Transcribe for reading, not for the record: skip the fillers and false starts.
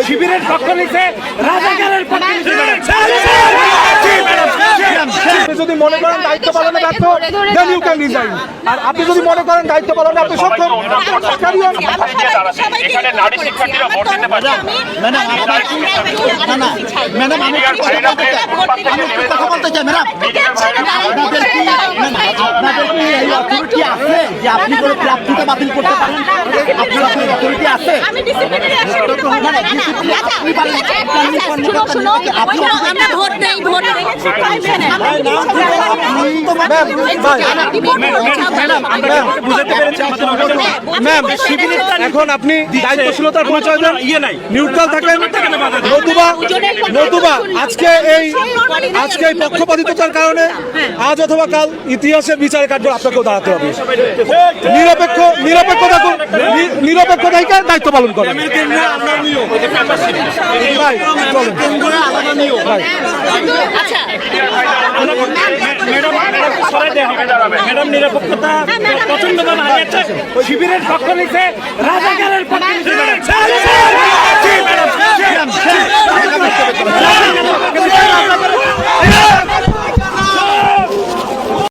শিবিরের পক্ষ নিতে রাজাকারের পক্ষ নিতে যদি মনে করেন দায়িত্ব পালনে ব্যর্থ দেন ইউ ক্যান রিজাইন। আর আপনি যদি মনে করেন দায়িত্ব পালনে আপনি সক্ষম, এখানে নারী শিক্ষার্থীরা ভোট দিতে পারে। কথা বলতে চাই ম্যাডাম, আপনাদের কি এই অথরিটি আছে যে আপনি কোনো প্রার্থীকে বাতিল করতে পারেন? আপনার অথরিটি আছে? আমরা ভোট দেই, ভোট দেই। ম্যাম শিবিরের এখন আপনি দায়িত্বশীলতার পরিচয় দেন, নিউট্রাল থাকেন, নতুবা আজকে এই পক্ষপাতিত্বতার কারণে আজ অথবা কাল ইতিহাসের বিচার কার্য আপনাকেও দাঁড়াতে হবে। নিরপেক্ষ থেকে দায়িত্ব পালন করেন। ম্যাডাম নিরপেক্ষতা প্রচন্ডভাবে হারিয়েছে। শিবিরের পক্ষ নিতে রাজাকারের পক্ষ নিতে